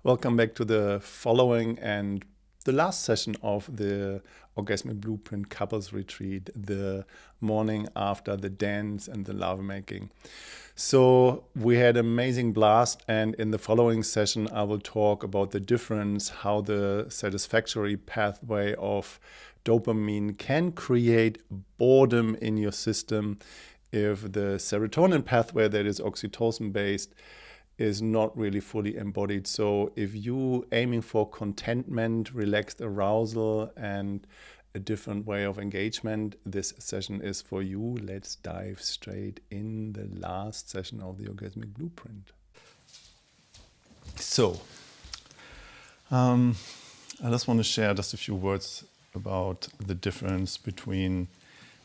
Welcome back to the following and the last session of the Orgasmic Blueprint Couples Retreat, the morning after the dance and the lovemaking. So we had an amazing blast, and in the following session I will talk about the difference, how the satisfactory pathway of dopamine can create boredom in your system if the serotonin pathway that is oxytocin based is not really fully embodied. So if you aiming for contentment, relaxed arousal, and a different way of engagement, this session is for you. Let's dive straight in the last session of the Orgasmic Blueprint. So, I just want to share just a few words about the difference between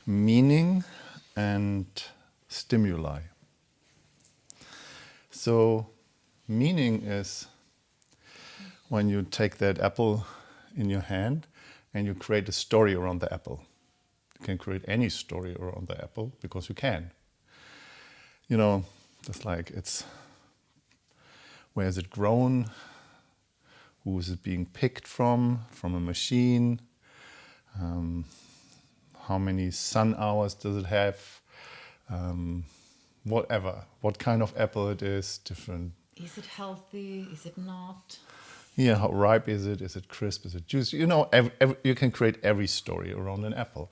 meaning and stimuli. So, meaning is when you take that apple in your hand and you create a story around the apple. You can create any story around the apple because you can. You know, just like it's, where is it grown? Who is it being picked from a machine? How many sun hours does it have? Whatever, what kind of apple it is, different. Is it healthy? Is it not? Yeah, how ripe is it? Is it crisp? Is it juicy? You know, you can create every story around an apple.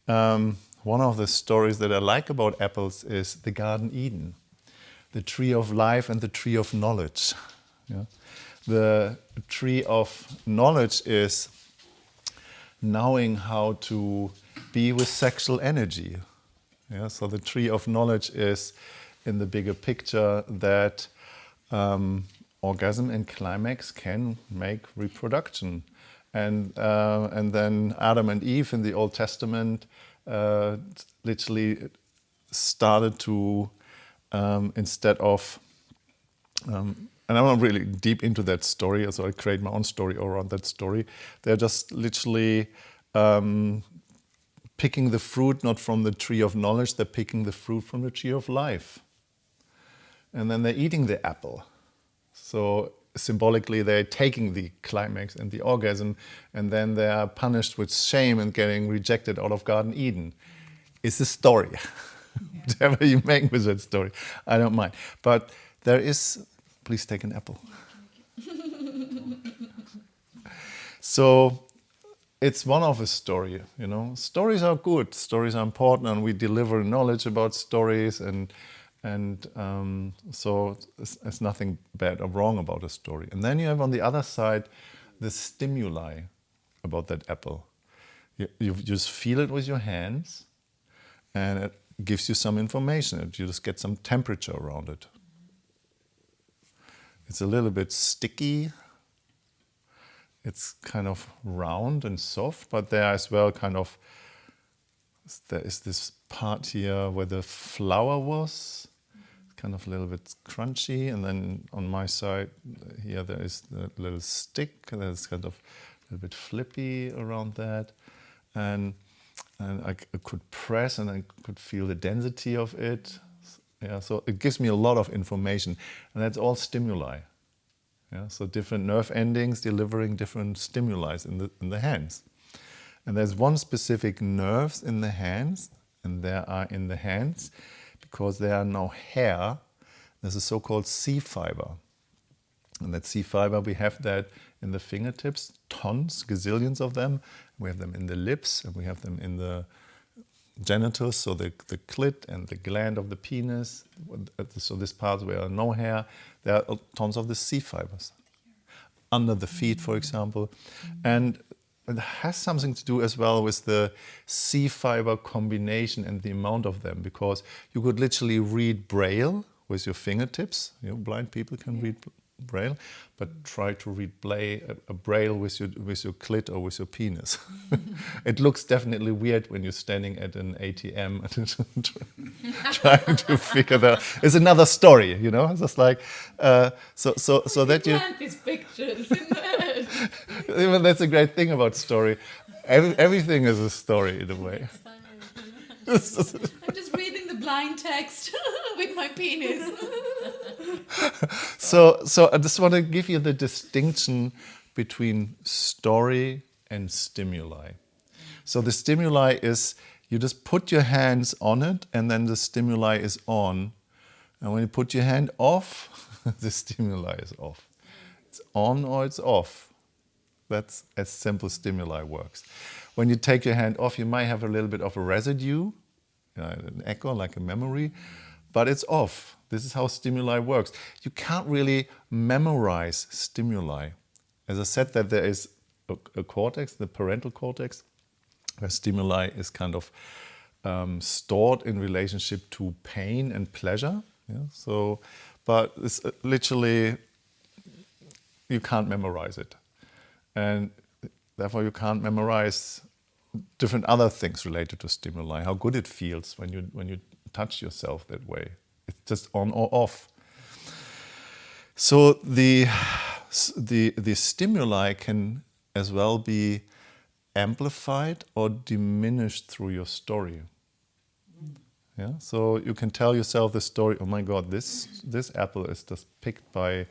One of the stories that I like about apples is the Garden Eden, the tree of life and the tree of knowledge. Yeah? The tree of knowledge is knowing how to be with sexual energy. Yeah, so the tree of knowledge is, in the bigger picture, that orgasm and climax can make reproduction, and then Adam and Eve in the Old Testament literally started to instead of and I'm not really deep into that story, so I create my own story around that story. They're just literally picking the fruit not from the tree of knowledge, they're picking the fruit from the tree of life. And then they're eating the apple. So symbolically, they're taking the climax and the orgasm, and then they are punished with shame and getting rejected out of Garden Eden. It's a story. Whatever you make with that story, I don't mind. But there is, please take an apple. So, it's one of a story, you know. Stories are good, stories are important, and we deliver knowledge about stories, and so it's nothing bad or wrong about a story. And then you have on the other side the stimuli about that apple. You just feel it with your hands, and it gives you some information. You just get some temperature around it. It's a little bit sticky. It's kind of round and soft, but there as well there is this part here where the flower was, kind of a little bit crunchy, and then on my side here there is the little stick that's kind of a little bit flippy around that, and I could press and I could feel the density of it. Yeah, so it gives me a lot of information, and that's all stimuli. Yeah, so different nerve endings delivering different stimuli in the hands. And there's one specific nerves in the hands, and there are in the hands, because there are no hair, there's a so-called C fiber. And that C fiber, we have that in the fingertips, tons, gazillions of them. We have them in the lips, and we have them in the genitals, so the clit and the gland of the penis. So this part where no hair, there are tons of the C fibers. Under the feet, for example. And it has something to do as well with the C fiber combination and the amount of them, because you could literally read Braille with your fingertips. You know, blind people can read Braille, but try to read Braille with your clit or with your penis. It looks definitely weird when you're standing at an ATM and trying to figure that out. It's another story, you know. It's just like so that you. These pictures in the head. Even that's a great thing about story. Everything is a story in a way. I'm just reading the line text with my penis. So I just want to give you the distinction between story and stimuli. So the stimuli is, you just put your hands on it and then the stimuli is on. And when you put your hand off, the stimuli is off. It's on or it's off. That's as simple stimuli works. When you take your hand off, you might have a little bit of a residue, an echo, like a memory, but it's off. This is how stimuli works. You can't really memorize stimuli. As I said, that there is a cortex, the parental cortex, where stimuli is kind of stored in relationship to pain and pleasure. Yeah? So, but it's literally, you can't memorize it. And therefore you can't memorize different other things related to stimuli, how good it feels when you touch yourself that way. It's just on or off. So the stimuli can as well be amplified or diminished through your story. Yeah? So you can tell yourself the story, oh my God, this apple is just picked by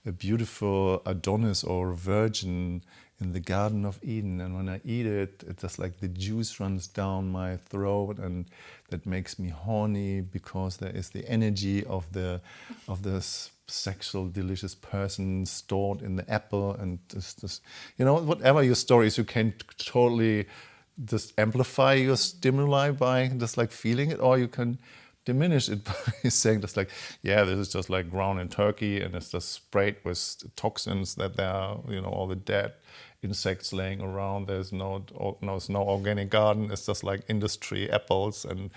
a beautiful Adonis or virgin in the Garden of Eden, and when I eat it, it's just like the juice runs down my throat, and that makes me horny because there is the energy of this sexual, delicious person stored in the apple, and this, whatever your story is, you can totally just amplify your stimuli by just like feeling it, or you can diminish it by saying just like, yeah, this is just like ground in Turkey and it's just sprayed with toxins that there are, all the dead insects laying around. There's no organic garden. It's just like industry apples and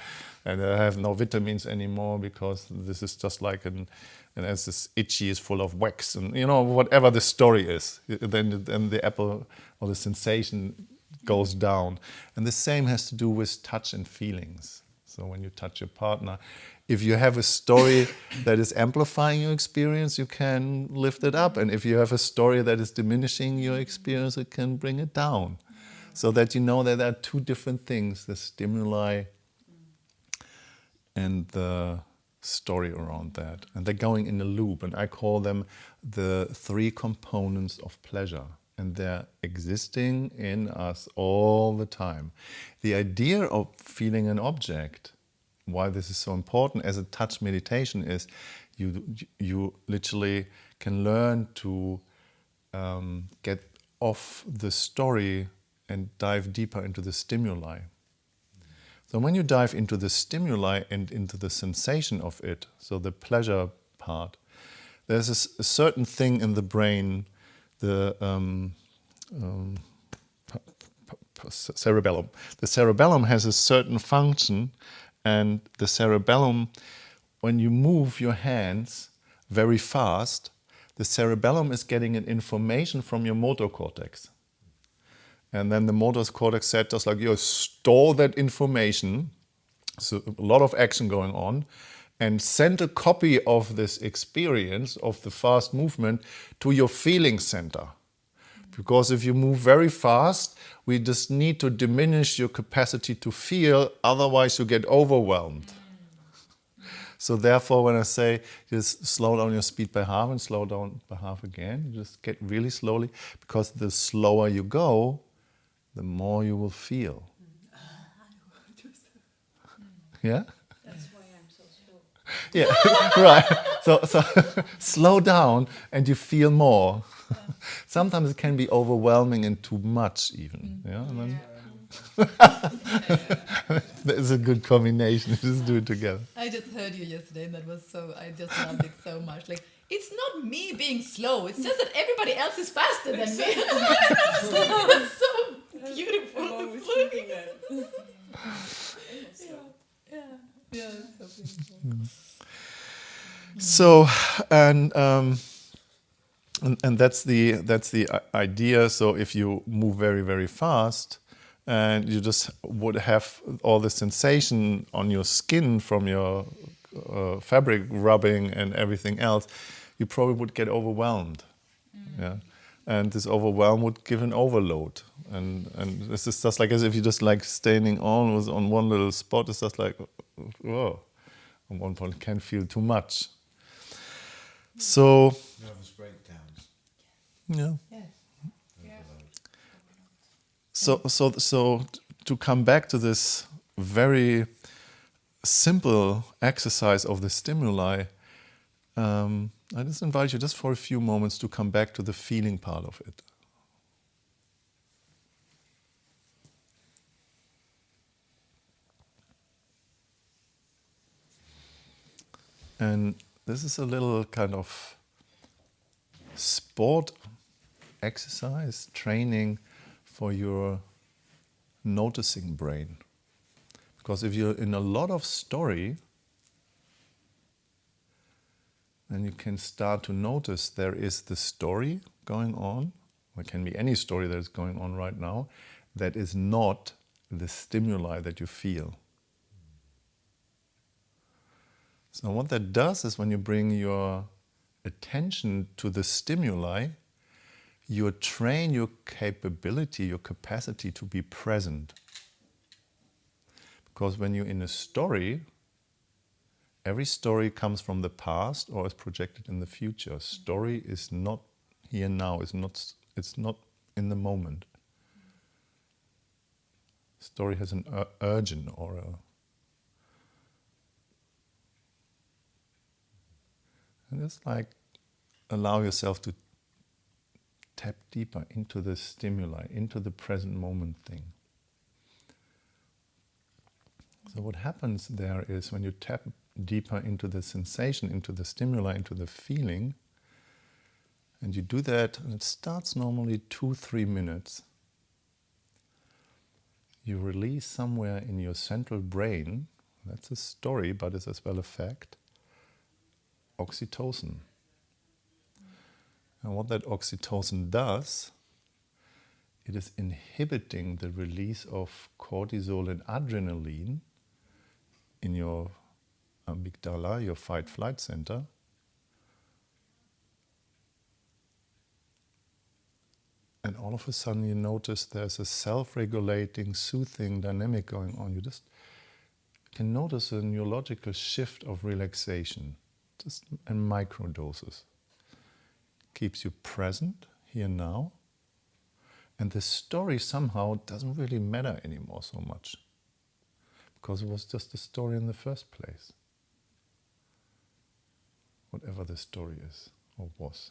they have no vitamins anymore because this is just like and as this itchy is full of wax and whatever the story is, then the apple or the sensation goes down. And the same has to do with touch and feelings. So when you touch your partner, if you have a story that is amplifying your experience, you can lift it up. And if you have a story that is diminishing your experience, it can bring it down. So that you know that there are two different things, the stimuli and the story around that. And they're going in a loop. And I call them the three components of pleasure. And they're existing in us all the time. The idea of feeling an object, why this is so important as a touch meditation, is you literally can learn to get off the story and dive deeper into the stimuli. So when you dive into the stimuli and into the sensation of it, so the pleasure part, there's a certain thing in the brain, the cerebellum. The cerebellum has a certain function, and the cerebellum, when you move your hands very fast, the cerebellum is getting an information from your motor cortex. And then the motor cortex said just like, store that information, so a lot of action going on, and send a copy of this experience of the fast movement to your feeling center. Because if you move very fast, we just need to diminish your capacity to feel, otherwise you get overwhelmed. So therefore, when I say just slow down your speed by half and slow down by half again, you just get really slowly, because the slower you go, the more you will feel. Yeah? That's why I'm so slow. Yeah, right. So slow down and you feel more. Sometimes it can be overwhelming and too much even. Yeah, and then that's a good combination. Just do it together. I just heard you yesterday, and I just loved it so much. Like, it's not me being slow, it's just that everybody else is faster than me. That's so beautiful. I'm always thinking that. Yeah, that's so beautiful. So, and that's the idea. So if you move very, very fast, and you just would have all the sensation on your skin from your fabric rubbing and everything else, you probably would get overwhelmed. Yeah, and this overwhelm would give an overload. And this is just like as if you just like standing on one little spot. It's just like, whoa. At one point, can feel too much. So, Nervous breakdowns. yeah. Yes. Yeah. So to come back to this very simple exercise of the stimuli, I just invite you just for a few moments to come back to the feeling part of it. And this is a little kind of sport exercise, training for your noticing brain. Because if you're in a lot of story, then you can start to notice there is the story going on. There can be any story that is going on right now that is not the stimuli that you feel. So what that does is when you bring your attention to the stimuli, you train your capability, your capacity to be present. Because when you're in a story, every story comes from the past or is projected in the future. Story is not here now, it's not in the moment. Story has an urgent or a... And it's like allow yourself to tap deeper into the stimuli, into the present moment thing. So what happens there is when you tap deeper into the sensation, into the stimuli, into the feeling, and you do that, and it starts normally 2-3 minutes, you release somewhere in your central brain, that's a story, but it's as well a fact, oxytocin. And what that oxytocin does, it is inhibiting the release of cortisol and adrenaline in your amygdala, your fight-flight center. And all of a sudden you notice there's a self-regulating, soothing dynamic going on. You just can notice a neurological shift of relaxation, just in micro doses. Keeps you present, here now. And the story somehow doesn't really matter anymore so much. Because it was just a story in the first place. Whatever the story is, or was.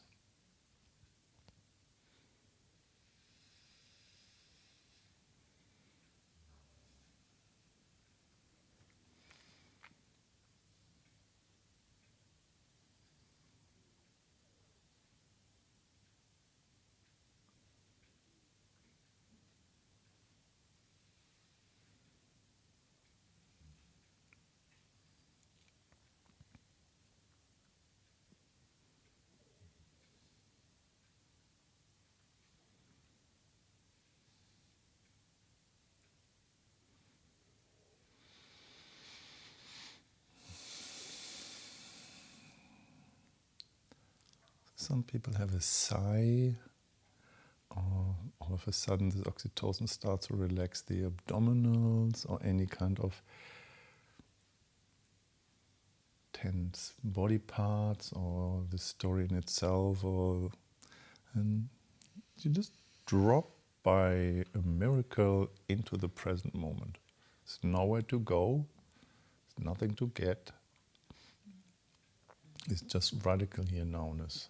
Some people have a sigh, or all of a sudden the oxytocin starts to relax the abdominals, or any kind of tense body parts, or the story in itself, and you just drop by a miracle into the present moment. There's nowhere to go, there's nothing to get. It's just radical here nowness.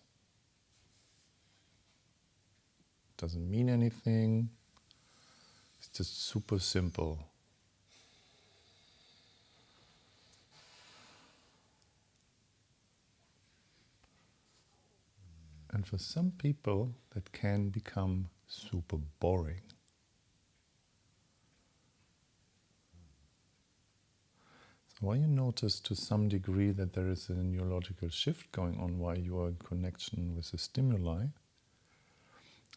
Doesn't mean anything. It's just super simple. And for some people, that can become super boring. So while you notice to some degree that there is a neurological shift going on while you are in connection with the stimuli,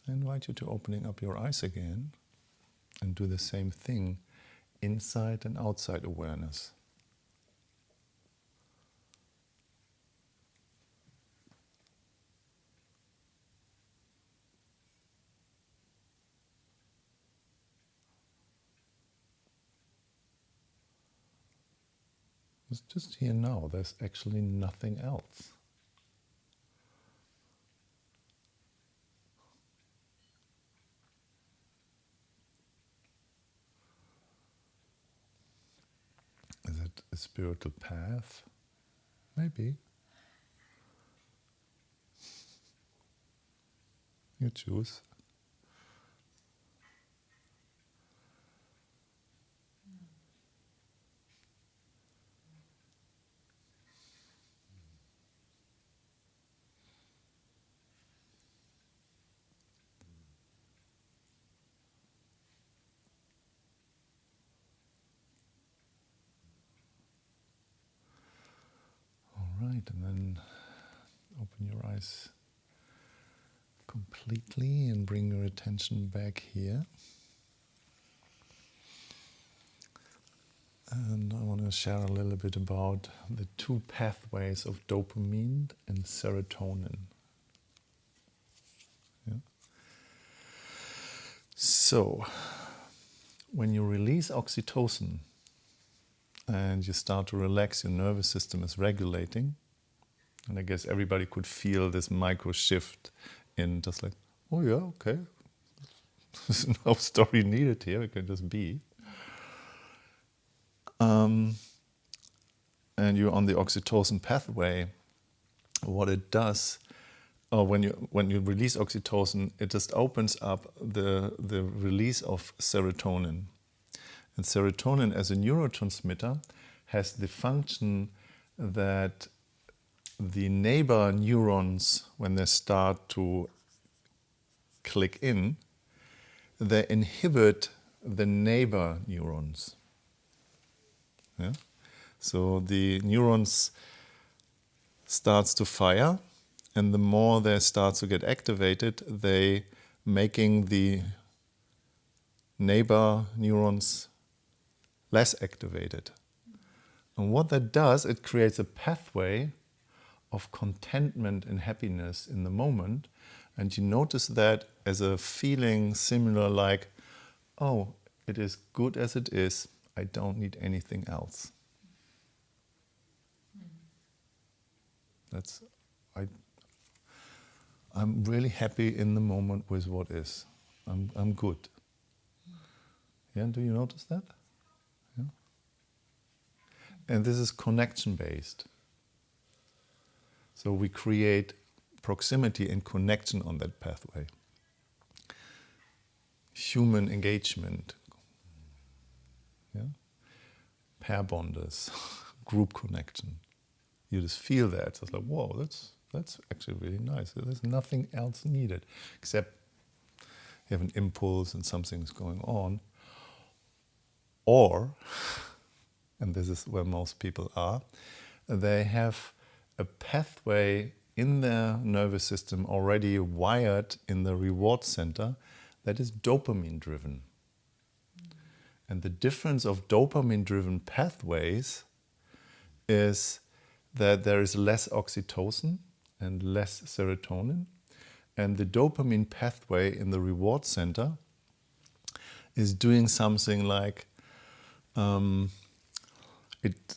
I invite you to opening up your eyes again and do the same thing, inside and outside awareness. It's just here now. There's actually nothing else. Is it a spiritual path? Maybe. You choose. All right, and then open your eyes completely and bring your attention back here. And I want to share a little bit about the two pathways of dopamine and serotonin. Yeah? So, when you release oxytocin and you start to relax, your nervous system is regulating. And I guess everybody could feel this micro shift in just like, oh yeah, okay. There's no story needed here, it can just be. And you're on the oxytocin pathway. What it does, when you release oxytocin, it just opens up the release of serotonin. And serotonin, as a neurotransmitter, has the function that the neighbor neurons, when they start to click in, they inhibit the neighbor neurons. Yeah? So the neurons starts to fire, and the more they start to get activated, they making the neighbor neurons less activated. And what that does, it creates a pathway of contentment and happiness in the moment. And you notice that as a feeling similar like, oh, it is good as it is, I don't need anything else. I'm really happy in the moment with what is. I'm good. Yeah, do you notice that? Yeah. And this is connection based. So we create proximity and connection on that pathway. Human engagement. Yeah? Pair bonders, group connection. You just feel that. It's like, whoa, that's actually really nice. There's nothing else needed except you have an impulse and something's going on. Or, and this is where most people are, they have a pathway in their nervous system already wired in the reward center that is dopamine driven. And the difference of dopamine driven pathways is that there is less oxytocin and less serotonin, and the dopamine pathway in the reward center is doing something like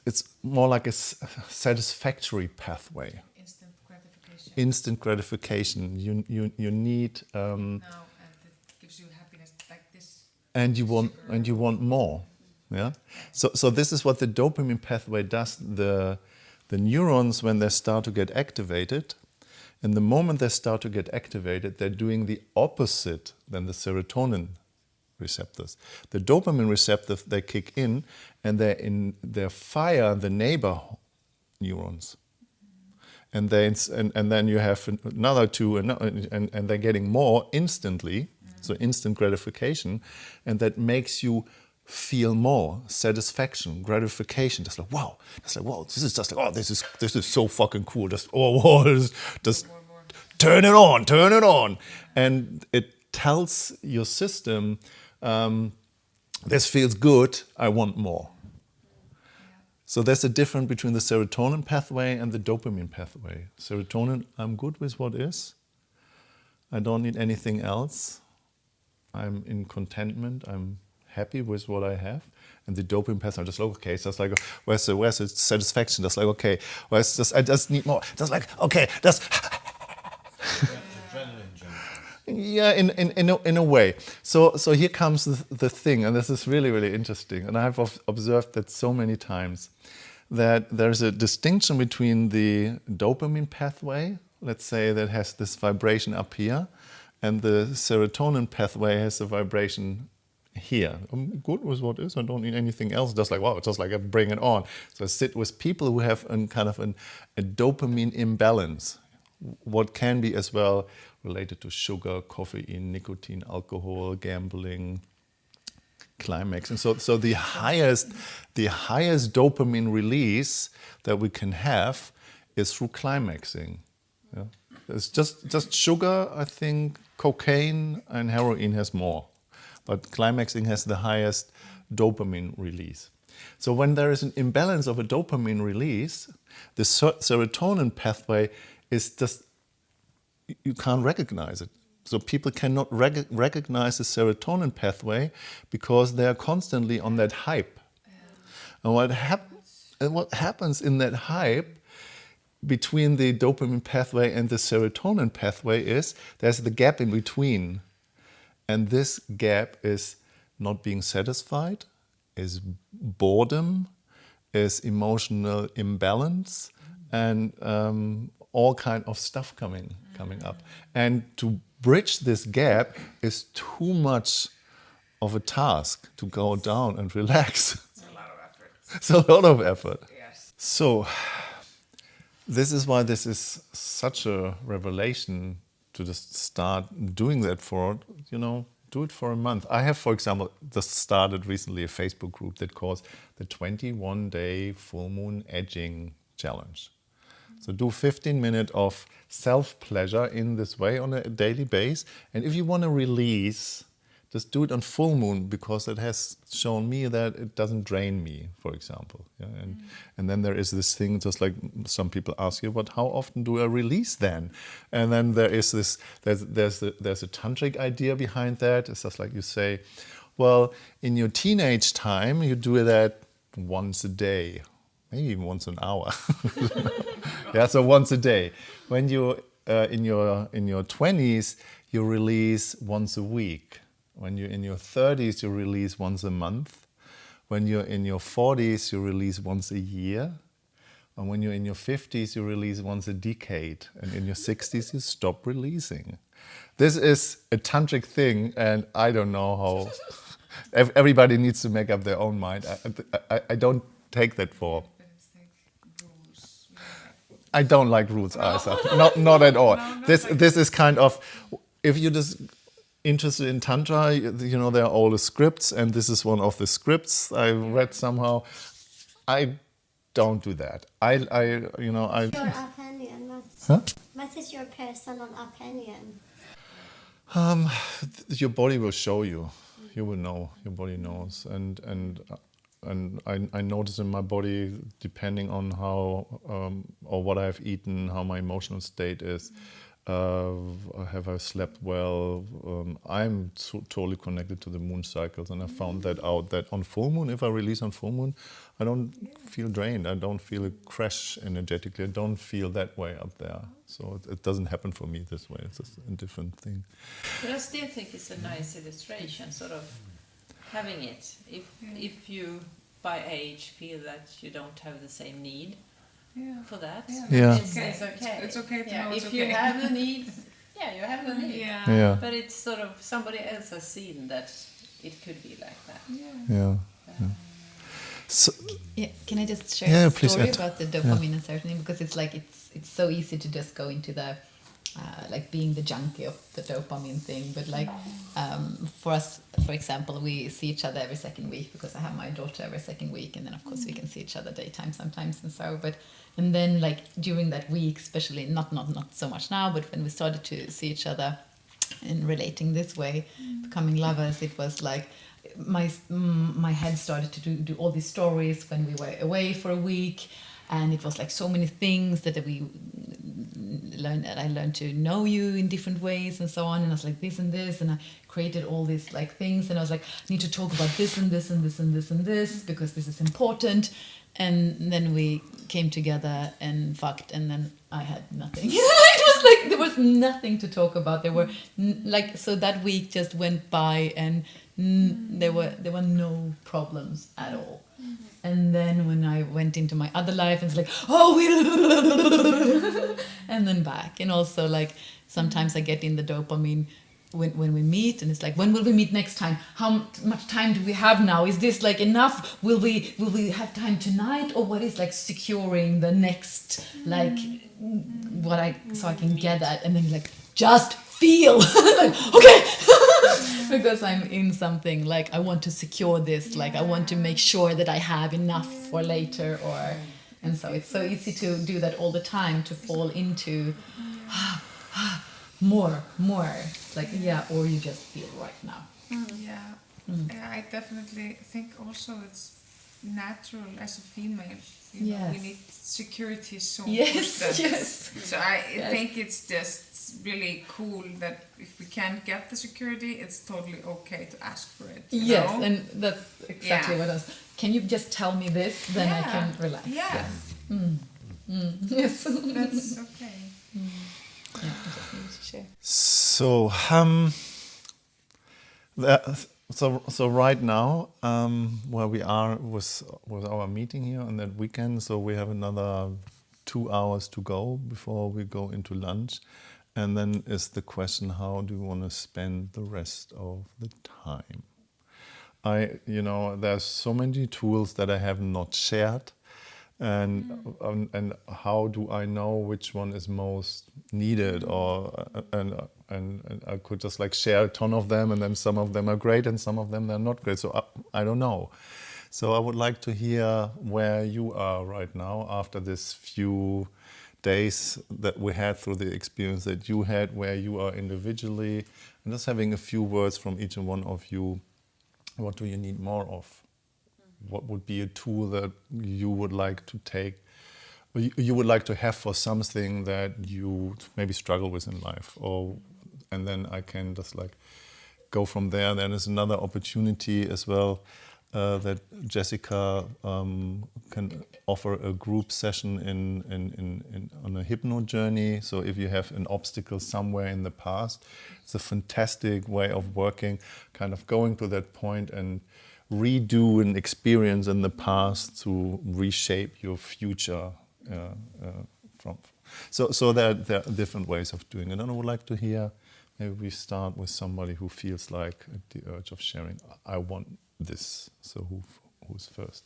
it's more like a satisfactory pathway. Instant gratification. Instant gratification. You need Now, and it gives you happiness like this. and you want more. Yeah. So this is what the dopamine pathway does. The neurons, when they start to get activated, and the moment they start to get activated, they're doing the opposite than the serotonin receptors. The dopamine receptors, they kick in and they fire the neighbor neurons. And then you have another two, and they're getting more instantly, so instant gratification, and that makes you feel more satisfaction, gratification. Just like wow, this is just like this is so fucking cool. Just just turn it on, and it tells your system, this feels good. I want more. So there's a difference between the serotonin pathway and the dopamine pathway. Serotonin, I'm good with what is. I don't need anything else. I'm in contentment. I'm happy with what I have. And the dopamine pathway, I'm just like, okay, it's just like, where's the satisfaction? Just like, okay, where's just, I just need more. Just like, okay, that's Adrenaline jump. yeah, in a way. So here comes the thing, and this is really, really interesting. And I've observed that so many times, that there's a distinction between the dopamine pathway, let's say, that has this vibration up here, and the serotonin pathway has a vibration here. I'm good with what is, I don't need anything else. Just like, wow, it's just like I bring it on. So I sit with people who have a dopamine imbalance, what can be as well related to sugar, caffeine, nicotine, alcohol, gambling, climax. And so the highest dopamine release that we can have is through climaxing. Yeah. It's just sugar, I think, cocaine and heroin has more. But climaxing has the highest dopamine release. So when there is an imbalance of a dopamine release, the serotonin pathway is just, you can't recognize it. So people cannot recognize the serotonin pathway because they are constantly on that hype. And what happens in that hype between the dopamine pathway and the serotonin pathway is there's the gap in between. And this gap is not being satisfied, is boredom, is emotional imbalance, and all kind of stuff coming up. And to bridge this gap is too much of a task to go down and relax. It's a lot of effort. It's a lot of effort. Yes. So this is why this is such a revelation to just start doing that for, do it for a month. I have, for example, just started recently a Facebook group that calls the 21-day full moon edging challenge. So do 15 minutes of self-pleasure in this way on a daily basis. And if you want to release, just do it on full moon, because it has shown me that it doesn't drain me, for example. Yeah? And then there is this thing, just like some people ask you, but how often do I release then? And then there is this, there's a tantric idea behind that. It's just like you say, well, in your teenage time, you do that once a day, maybe even once an hour. Yeah, so once a day. When you're in your 20s, you release once a week. When you're in your 30s, you release once a month. When you're in your 40s, you release once a year. And when you're in your 50s, you release once a decade. And in your 60s, you stop releasing. This is a tantric thing, and I don't know how. Everybody needs to make up their own mind. I don't take that for. I don't like rules, Asa. Not at all. This is kind of, if you're just interested in Tantra, there are all the scripts, and this is one of the scripts I read somehow. I don't do that. Your opinion. What is your personal opinion? Your body will show you. You will know. Your body knows, and I notice in my body, depending on how or what I've eaten, how my emotional state is. Have I slept well? I'm totally connected to the moon cycles, and I found that out, that on full moon, if I release on full moon, I don't feel drained. I don't feel a crash energetically. I don't feel that way up there. So it doesn't happen for me this way. It's just a different thing. But I still think it's a nice illustration, sort of having it. If you, by age, feel that you don't have the same need for that, Yeah. it's okay. It's okay to know if it's you okay. have the need, you have the need. Yeah. But it's sort of somebody else has seen that it could be like that. Yeah. So, Yeah, can I just share Yeah, a please story add. about the dopamine and serotonin? Because it's like it's so easy to just go into the like being the junkie of the dopamine thing. But like for us, for example, we see each other every second week because I have my daughter every second week, and then of course we can see each other daytime sometimes and so. And then like during that week, especially not so much now, but when we started to see each other and relating this way, becoming lovers, it was like my head started to do all these stories when we were away for a week, and it was like so many things that we learned to know you in different ways and so on. And I was like this and this, and I created all these like things, and I was like, I need to talk about this and this and this and this and this because this is important. And then we came together and fucked, and then I had nothing. It was like there was nothing to talk about. There were so that week just went by, and there were no problems at all. And then when I went into my other life, it's like, and then back. And also like sometimes I get in the dopamine when we meet, and it's like, when will we meet next time? How much time do we have now? Is this like enough? Will we have time tonight? Or what is like securing the next, like so I can get that, and then like just feel like, okay. Because I'm in something like I want to secure this, like I want to make sure that I have enough for later, and so it's so easy to do that all the time, to fall into more, like or you just feel right now. Yeah, I definitely think also it's natural as a female. You know, we need security so much. Yes. So I think it's just really cool that if we can't get the security, it's totally okay to ask for it. You know? And that's exactly what I was. Can you just tell me this? Then I can relax. Yes. Yes. That's okay. Yeah, I just need to share. So, so right now, where we are with our meeting here on that weekend, so we have another 2 hours to go before we go into lunch. And then is the question, how do you want to spend the rest of the time? There's so many tools that I have not shared. And how do I know which one is most needed, and I could just like share a ton of them, and then some of them are great and some of them are not great, so I don't know. So I would like to hear where you are right now after this few days that we had, through the experience that you had, where you are individually, and just having a few words from each and one of you. What do you need more of? What would be a tool that you would like to take, or you would like to have for something that you maybe struggle with in life? And then I can just like go from there. Then there's another opportunity as well, that Jessica can offer a group session on a hypno journey. So if you have an obstacle somewhere in the past, it's a fantastic way of working, kind of going to that point and redo an experience in the past to reshape your future. So there are different ways of doing it. And I would like to hear, maybe we start with somebody who feels like the urge of sharing, I want this. So who's first?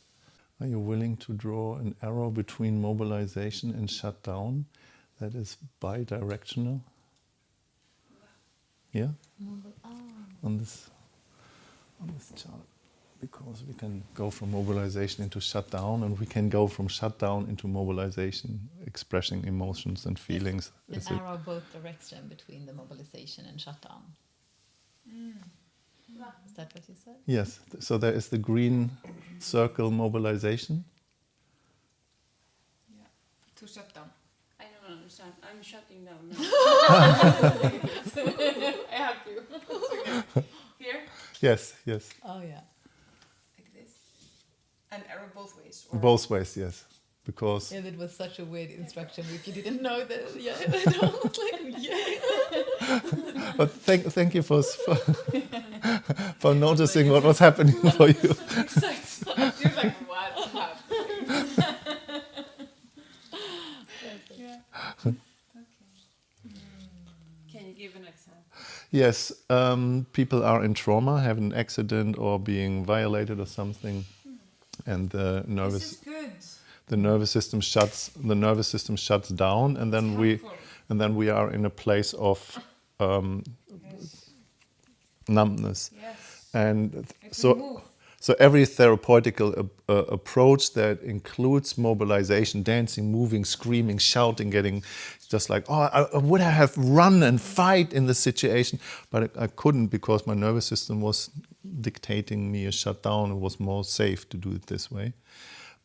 Are you willing to draw an arrow between mobilization and shutdown that is bi-directional? Yeah? On this chart. Because we can go from mobilization into shutdown, and we can go from shutdown into mobilization, expressing emotions and feelings. An arrow both direction between the mobilization and shutdown. Is that what you said? Yes. So there is the green circle, mobilization. Yeah. To shut down. I don't understand. I'm shutting down now. I have to. Here? Yes. Oh yeah. Like this. An arrow both ways. Or Both ways, yes. Because Yeah, that was such a weird instruction if you didn't know that. Yeah, I was like, yeah. but thank you for noticing what was happening for you. Exactly. You're like, what's happening? Yeah. Can you give an example? Yes, people are in trauma, have an accident or being violated or something, and the This is good. nervous system shuts down, and then we are in a place of numbness. Yes. And If so we move. so every therapeutical approach that includes mobilization, dancing, moving, screaming, shouting, getting just like, I would have run and fight in the situation, but I couldn't because my nervous system was dictating me a shutdown. It was more safe to do it this way.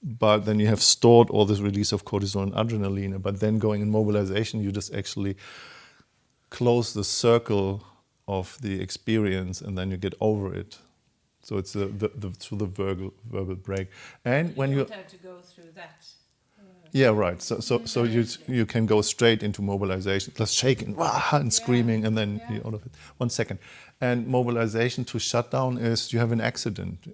but then you have stored all this release of cortisol and adrenaline. But then going in mobilization, you just actually close the circle of the experience, and then you get over it. So it's through the verbal break. And when you don't have to go through that. yeah, right. So you can go straight into mobilization, just shaking and screaming, and then all of it. 1 second. And mobilization to shut down is you have an accident,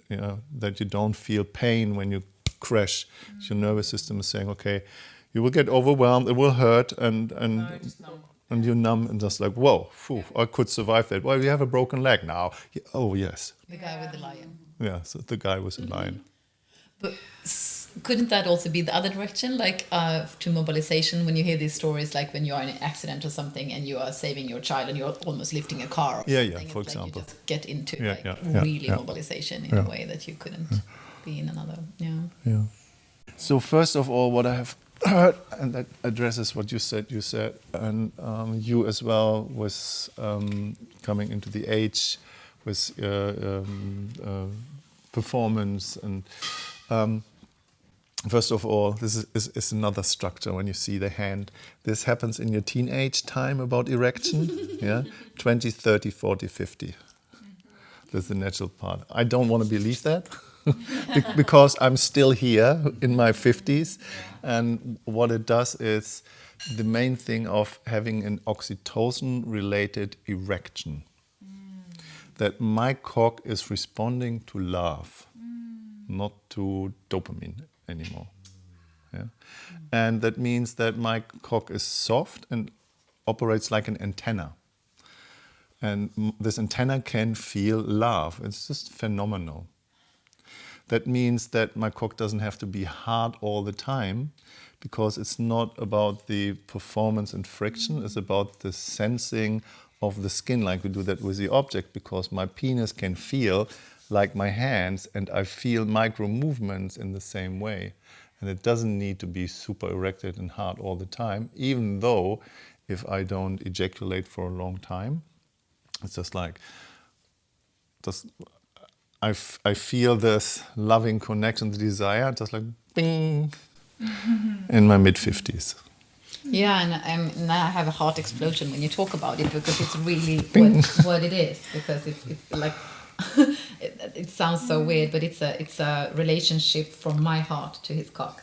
that you don't feel pain when you crash. Your nervous system is saying, okay, you will get overwhelmed, it will hurt, and you're numb and just like, whoa, phew, I could survive that. Well, you have a broken leg now. Oh, yes. The guy with the lion. Yeah, so the guy was a lion. But couldn't that also be the other direction, like to mobilization, when you hear these stories, like when you are in an accident or something and you are saving your child and you're almost lifting a car or something, for it's example. like you just get into really mobilization in a way that you couldn't be in another. Yeah. So first of all, what I have heard, and that addresses what you said, and you as well, was coming into the age with performance. And first of all, this is another structure. When you see the hand, this happens in your teenage time about erection. 20, 30, 40, 50. That's the natural part. I don't want to believe that. Because I'm still here in my 50s, and what it does is the main thing of having an oxytocin-related erection. That my cock is responding to love, not to dopamine anymore. And that means that my cock is soft and operates like an antenna. And this antenna can feel love. It's just phenomenal. That means that my cock doesn't have to be hard all the time, because it's not about the performance and friction, it's about the sensing of the skin, like we do that with the object, because my penis can feel like my hands, and I feel micro movements in the same way. And it doesn't need to be super erected and hard all the time, even though if I don't ejaculate for a long time, it's just like, I feel this loving connection, the desire, just like bing, in my mid-50s. Yeah, and now I have a heart explosion when you talk about it, because it's really what it is. Because it's like it sounds so weird, but it's a relationship from my heart to his cock.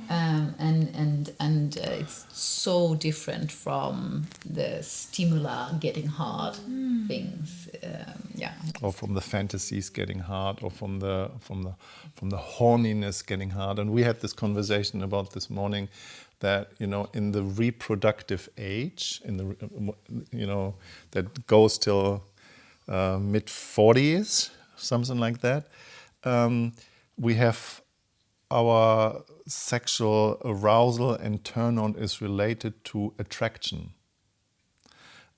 And it's so different from the stimuli getting hard things. Or from the fantasies getting hard, or from the horniness getting hard. And we had this conversation about this morning that, in the reproductive age, that goes till mid-40s, something like that, we have our sexual arousal and turn-on is related to attraction.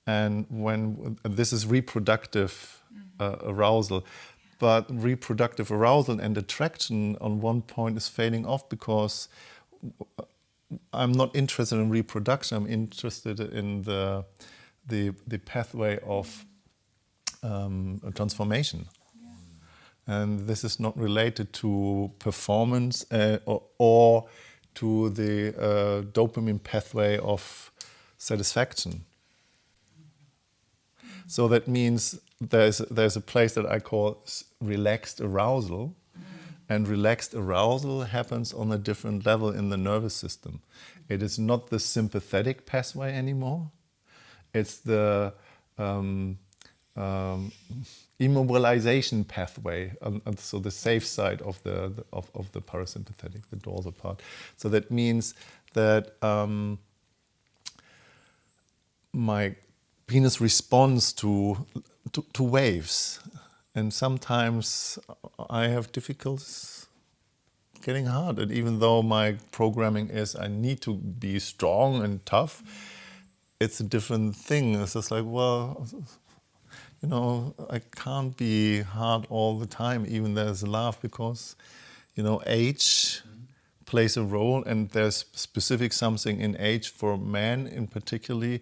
And when this is reproductive arousal, but reproductive arousal and attraction on one point is fading off, because I'm not interested in reproduction. I'm interested in the pathway of transformation. And this is not related to performance or to the dopamine pathway of satisfaction. So that means there's a place that I call relaxed arousal, and relaxed arousal happens on a different level in the nervous system. It is not the sympathetic pathway anymore. It's the immobilization pathway, so the safe side of the parasympathetic, the dorsal part. So that means that my penis responds to waves, and sometimes I have difficulties getting hard. And even though my programming is I need to be strong and tough, it's a different thing. It's just like, well, I can't be hard all the time, even there's love, because, age plays a role, and there's specific something in age for men in particularly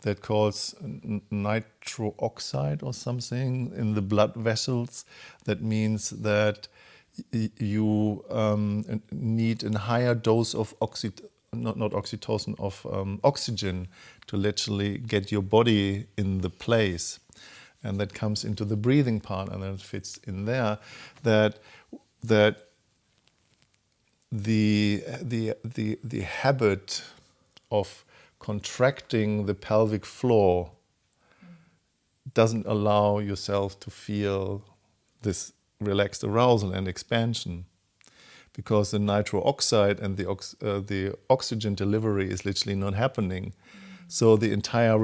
that calls nitro oxide or something in the blood vessels. That means that you need a higher dose of oxygen to literally get your body in the place. And that comes into the breathing part, and then it fits in there. That the habit of contracting the pelvic floor doesn't allow yourself to feel this relaxed arousal and expansion, because the nitro oxide and the oxygen delivery is literally not happening. So the entire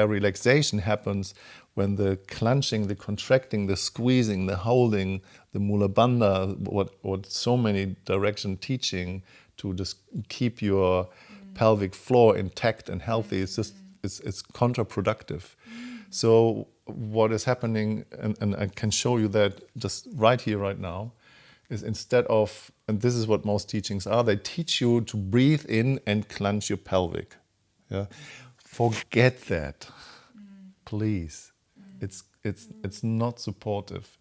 relaxation happens when the clenching, the contracting, the squeezing, the holding, the mula bandha, what so many direction teaching to just keep your pelvic floor intact and healthy. It's just it's counterproductive. So what is happening, and I can show you that just right here, right now, is instead of, and this is what most teachings are, they teach you to breathe in and clench your pelvic. Yeah, forget that, please. It's not supportive.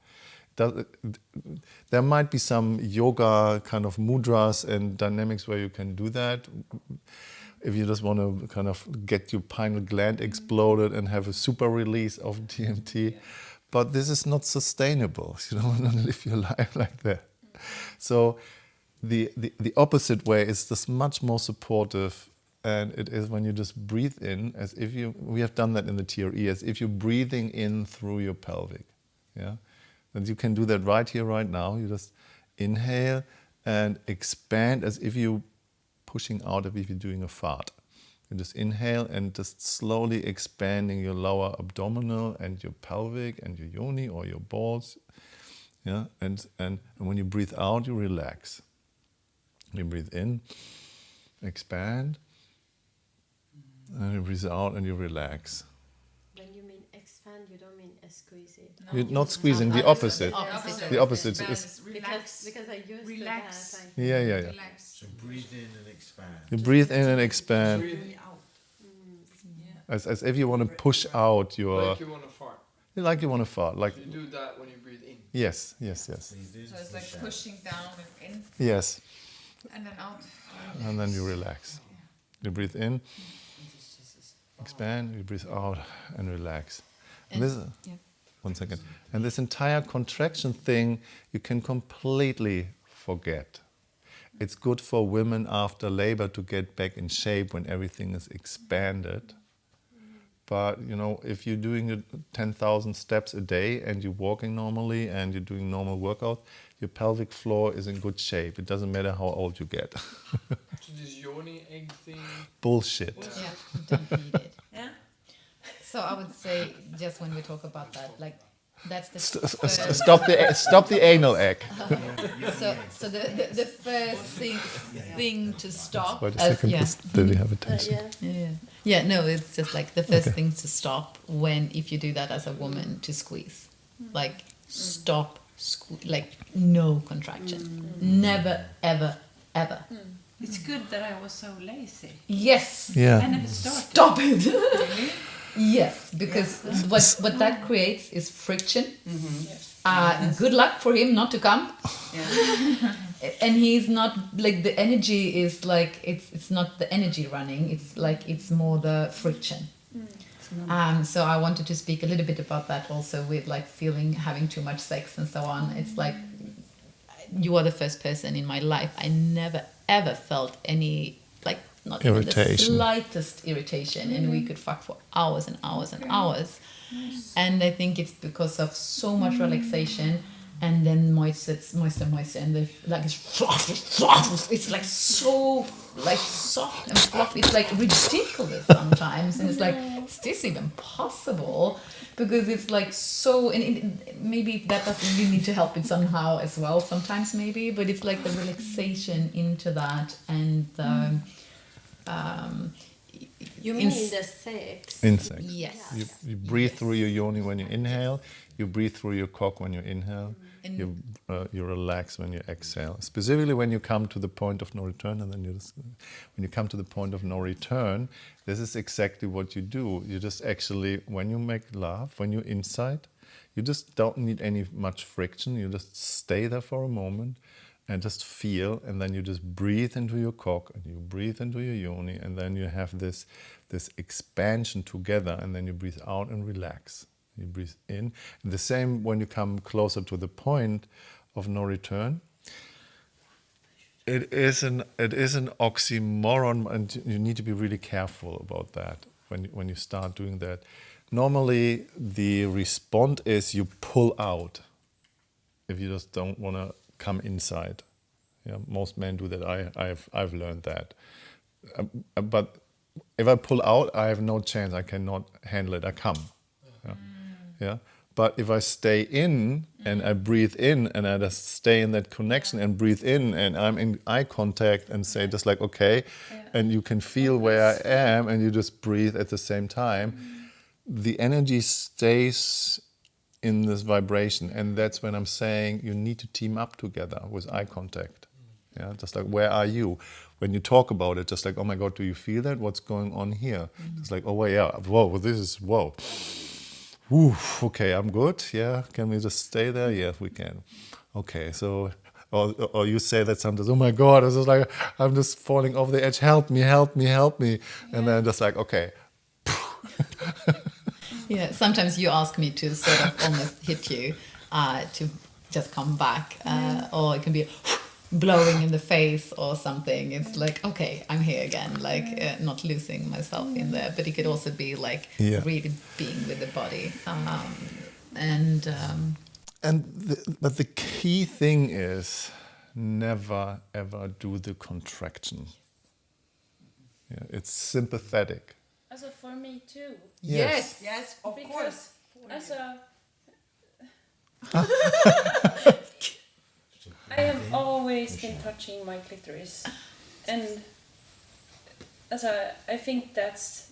There might be some yoga kind of mudras and dynamics where you can do that. If you just want to kind of get your pineal gland exploded and have a super release of DMT, but this is not sustainable. You don't want to live your life like that. So the opposite way is just much more supportive, and it is when you just breathe in, as if we have done that in the TRE, as if you're breathing in through your pelvic. Yeah, and you can do that right here, right now. You just inhale and expand as if you pushing out as if you're doing a fart. You just inhale and just slowly expanding your lower abdominal and your pelvic and your yoni or your balls. Yeah, and when you breathe out, you relax. You breathe in, expand, and you breathe out and you relax. When you mean expand, you don't mean squeeze it. You're not squeezing, the opposite. The opposite is Because I used relax. to that. yeah. Relax. So breathe in and expand. You breathe in and expand, as if you want to push out your. Like you want to fart. Like you want to fart. Like You do that when you breathe in. yes. Breathe in, So it's like push out. pushing down and in, Yes, and then out. and then you relax. You breathe in, expand, you breathe out, and relax. And this, one second. And this entire contraction thing, you can completely forget. It's good for women after labor to get back in shape when everything is expanded. But, you know, if you're doing 10,000 steps a day and you're walking normally and you're doing normal workout, your pelvic floor is in good shape. It doesn't matter how old you get. So this yoni egg thing. Bullshit. Yeah, you don't need it. Yeah. So I would say, just when we talk about that, like that's the Stop the anal egg. so the first thing to stop. Wait a second. Did we have attention? Yeah. No, it's just like the first thing to stop if you do that as a woman, to squeeze, like stop, like no contraction, never, ever, ever. It's good that I was so lazy. Yes. Yeah. I never started. Stop it. Yes, because what that creates is friction. Good luck for him not to come. And he's not like, the energy is like, it's not the energy running, it's like it's more the friction. So I wanted to speak a little bit about that also, with like having too much sex and so on. It's like, you are the first person in my life I never ever felt any, like, not even the slightest irritation, and we could fuck for hours and hours and hours. And I think it's because of so much relaxation, and then moisture, and the, like, it's like so like soft and fluffy. It's like ridiculous sometimes, and it's like, is this even possible? Because it's like so, and maybe that doesn't really need to help it somehow as well sometimes, maybe, but it's like the relaxation into that, and the You mean the sex? Insects. Yes. You breathe through your yoni when you inhale. You breathe through your cock when you inhale. You relax when you exhale. Specifically when you come to the point of no return, and then when you come to the point of no return, this is exactly what you do. You just actually, when you make love, when you're inside, You just don't need any much friction. You just stay there for a moment and just feel, and then you just breathe into your cock and you breathe into your yoni, and then you have this expansion together, and then you breathe out and relax. You breathe in. And the same when you come closer to the point of no return. It is an oxymoron, and you need to be really careful about that when you start doing that. Normally, the response is you pull out if you just don't want to come inside. Yeah, most men do that. I've learned that. But if I pull out, I have no chance. I cannot handle it. I come. Yeah. But if I stay in and I breathe in and I just stay in that connection and breathe in and I'm in eye contact and say just like, okay, and you can feel where I am and you just breathe at the same time, the energy stays in this vibration. And that's when I'm saying you need to team up together with eye contact. Yeah, just like, where are you? When you talk about it, just like, oh my God, do you feel that? What's going on here? It's like, oh, well, yeah, whoa, this is, whoa. Ooh, okay, I'm good. Yeah, can we just stay there? Yes, we can. Okay, so, or you say that sometimes, oh my God, it's just like, I'm just falling off the edge. Help me, help me, help me. And then just like, okay. Yeah, sometimes you ask me to sort of almost hit you to just come back, or it can be blowing in the face or something. It's like, okay, I'm here again, like not losing myself in there. But it could also be like really being with the body. But the key thing is never ever do the contraction. Yeah, it's sympathetic. Also for me too. Yes, of course. Also, I have always been touching my clitoris, and I think that's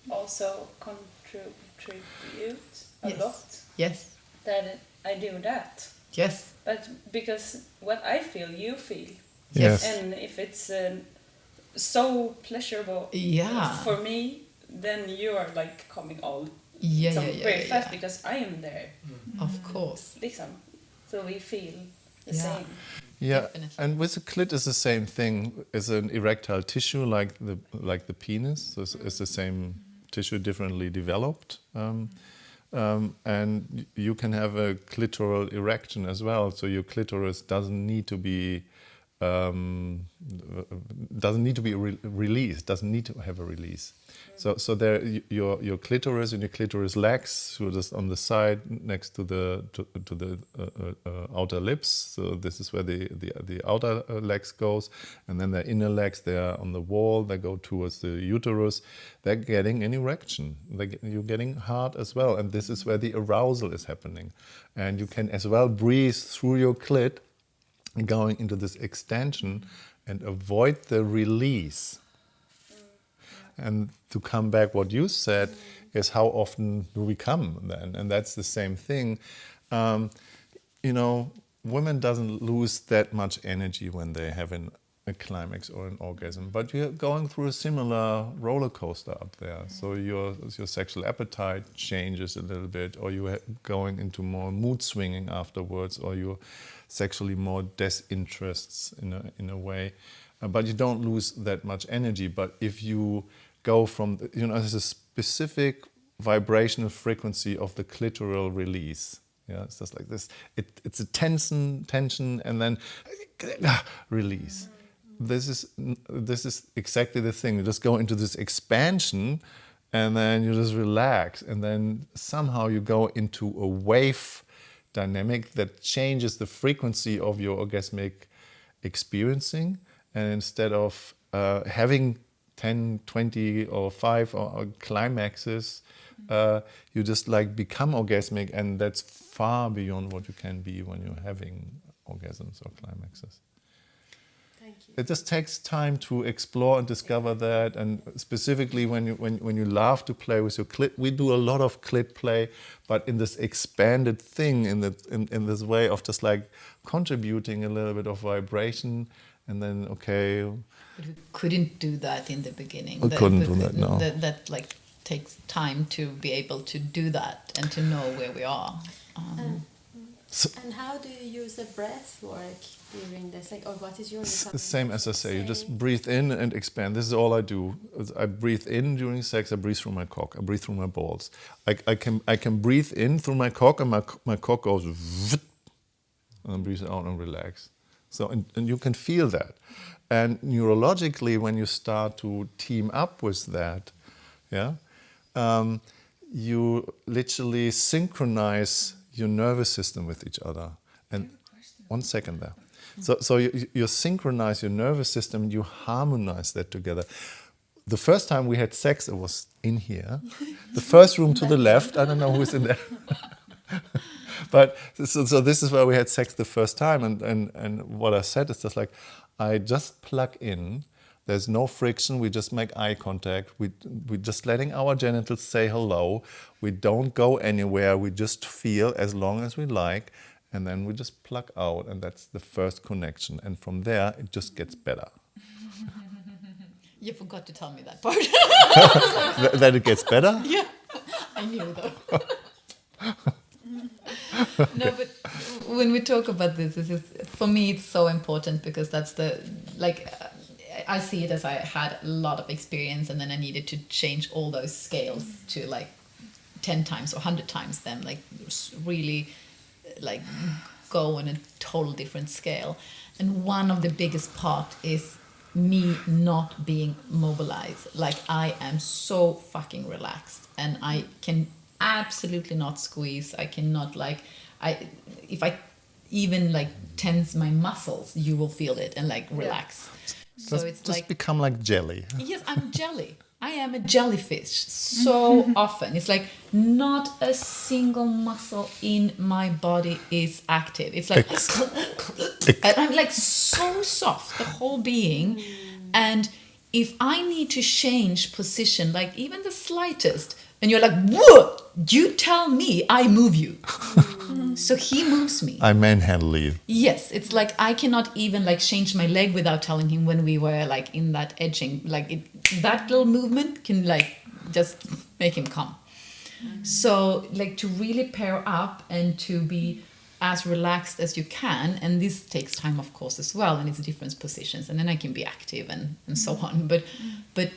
also contribute a lot. Yes. That I do that. Yes. But because what I feel, you feel. Yes. And if it's so pleasurable for me, then you are like coming all very fast because I am there. Of course. Liksom. So we feel the same. Yeah, Definitely. and with the clit is the same thing. It's an erectile tissue like the penis. So it's the same tissue, differently developed. And you can have a clitoral erection as well. So your clitoris doesn't need to be released. Doesn't need to have a release. So there, your clitoris and your clitoris legs, so just on the side next to the outer lips. So this is where the outer legs goes, and then the inner legs, they are on the wall. They go towards the uterus. They're getting an erection. You're getting hard as well, and this is where the arousal is happening. And you can as well breathe through your clit, going into this extension, and avoid the release. And to come back, what you said is how often do we come then? And that's the same thing. Women doesn't lose that much energy when they have a climax or an orgasm, but you're going through a similar roller coaster up there. So your sexual appetite changes a little bit, or you're going into more mood swinging afterwards, or you're sexually more disinterests in a way. But you don't lose that much energy. But if you go from, there's a specific vibrational frequency of the clitoral release. Yeah, it's just like this. It's a tension, and then release. This is exactly the thing. You just go into this expansion, and then you just relax, and then somehow you go into a wave dynamic that changes the frequency of your orgasmic experiencing. And instead of having 10, 20 or 5 or climaxes, you just like become orgasmic, and that's far beyond what you can be when you're having orgasms or climaxes. Thank you. It just takes time to explore and discover that, and specifically when you love to play with your clit, we do a lot of clit play, but in this expanded thing, in this way of just like contributing a little bit of vibration, and then But we couldn't do that in the beginning. We couldn't do that, no. That like takes time to be able to do that and to know where we are. And how do you use the breath work during the sex, or what is your same as I say? You just breathe in and expand. This is all I do. I breathe in during sex. I breathe through my cock. I breathe through my balls. I can breathe in through my cock, and my cock goes, and breathe out and relax. So and you can feel that. And neurologically, when you start to team up with that, you literally synchronize your nervous system with each other. And 1 second there. So you synchronize your nervous system, you harmonize that together. The first time we had sex, it was in here. The first room to the left, I don't know who's in there. But so this is where we had sex the first time. And what I said is just like, I just plug in. There's no friction. We just make eye contact. We're just letting our genitals say hello. We don't go anywhere. We just feel as long as we like. And then we just plug out. And that's the first connection. And from there, it just gets better. You forgot to tell me that part. That it gets better? Yeah, I knew though. No, but when we talk about this is for me it's so important because that's I see it as I had a lot of experience and then I needed to change all those scales to like 10 times or 100 times them, like really like go on a total different scale. And one of the biggest part is me not being mobilized. Like I am so fucking relaxed and I can absolutely not squeeze. I cannot if I even like tense my muscles, you will feel it and like relax. So it's just become like jelly. Yes, I'm jelly. I am a jellyfish so often. It's like not a single muscle in my body is active. It's like and I'm like so soft, the whole being. And if I need to change position, like even the slightest, and you're like, whoa, you tell me, I move you. So he moves me. I manhandle you. Yes, it's like I cannot even like change my leg without telling him when we were like in that edging. Like that little movement can like just make him come. So like to really pair up and to be as relaxed as you can, and this takes time of course as well, and it's different positions, and then I can be active and so on. But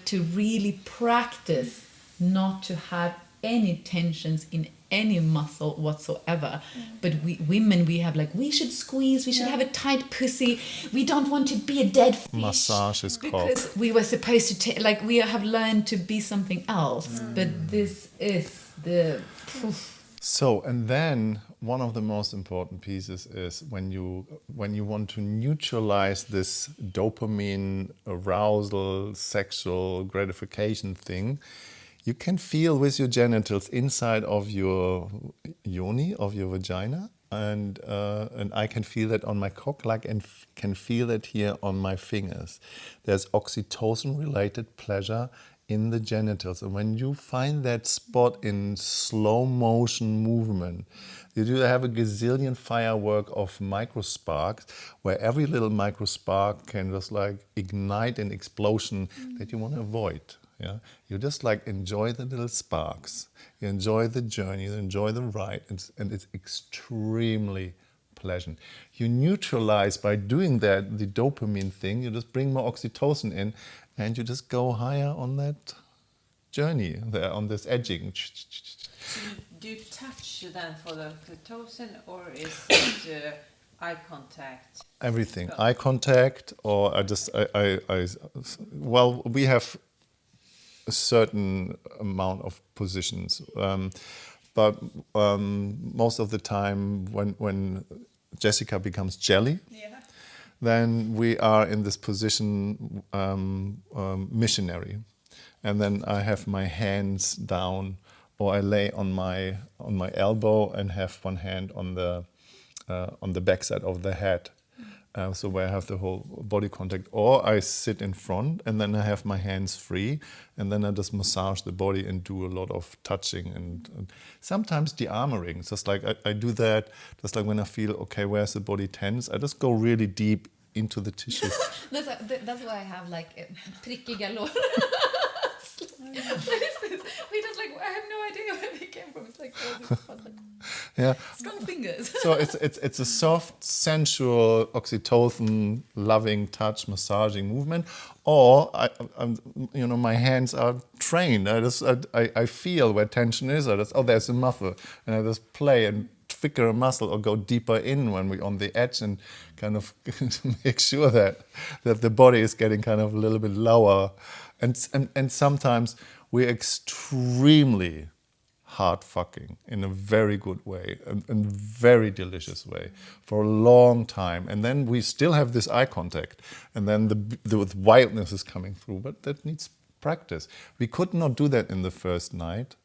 to really practice not to have any tensions in any muscle whatsoever. But we women, we have like, we should squeeze, we should have a tight pussy, we don't want to be a dead fish. Massage is called. Because we were supposed to like we have learned to be something else. But this is the So, and then one of the most important pieces is when you want to neutralize this dopamine arousal, sexual gratification thing, you can feel with your genitals inside of your yoni, of your vagina, and I can feel that on my cock, like, and can feel it here on my fingers. There's oxytocin-related pleasure in the genitals, and when you find that spot in slow motion movement, you do have a gazillion firework of microsparks, where every little microspark can just like ignite an explosion that you want to avoid. Yeah, you just like enjoy the little sparks, you enjoy the journey, you enjoy the ride, and it's extremely pleasant. You neutralize by doing that the dopamine thing. You just bring more oxytocin in, and you just go higher on that journey there, on this edging. So do you touch then for the oxytocin, or is it eye contact? Everything, eye contact, or well, we have a certain amount of positions, but most of the time when Jessica becomes jelly, then we are in this position missionary, and then I have my hands down, or I lay on my elbow and have one hand on the backside of the head. So where I have the whole body contact, or I sit in front and then I have my hands free, and then I just massage the body and do a lot of touching and sometimes de-armoring. Just like I do that, just like when I feel, okay, where's the body tense, I just go really deep into the tissues. That's why I have like prickiga lår. We I have no idea where they came from. It's like all this Yeah. strong fingers. So it's a soft, sensual, oxytocin, loving touch, massaging movement, or my hands are trained. I feel where tension is. There's a muscle, and I just play and trigger a muscle or go deeper in when we're on the edge and kind of make sure that the body is getting kind of a little bit lower, and sometimes we're extremely hard fucking in a very good way and very delicious way for a long time, and then we still have this eye contact, and then the wildness is coming through, but that needs practice. We could not do that in the first night,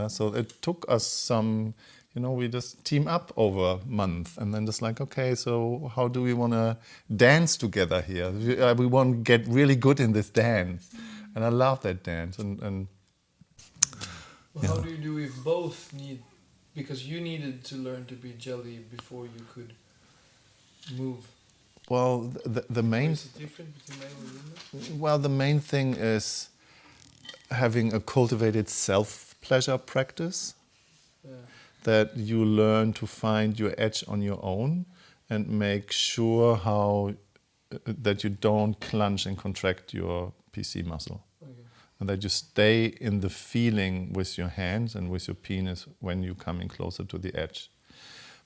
so it took us some, we just team up over a month, and then just like, okay, so how do we want to dance together here? We want to get really good in this dance, and I love that dance, and How do you do if both need, because you needed to learn to be jelly before you could move? Well, the main... Is it different between male and women? Well, the main thing is having a cultivated self-pleasure practice, that you learn to find your edge on your own and make sure that you don't clench and contract your PC muscle. And that you stay in the feeling with your hands and with your penis when you're coming closer to the edge.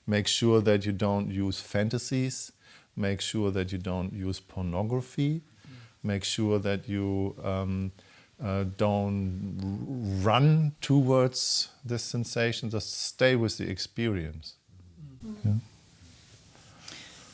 Make sure that you don't use fantasies. Make sure that you don't use pornography. Make sure that you don't run towards this sensation. Just stay with the experience.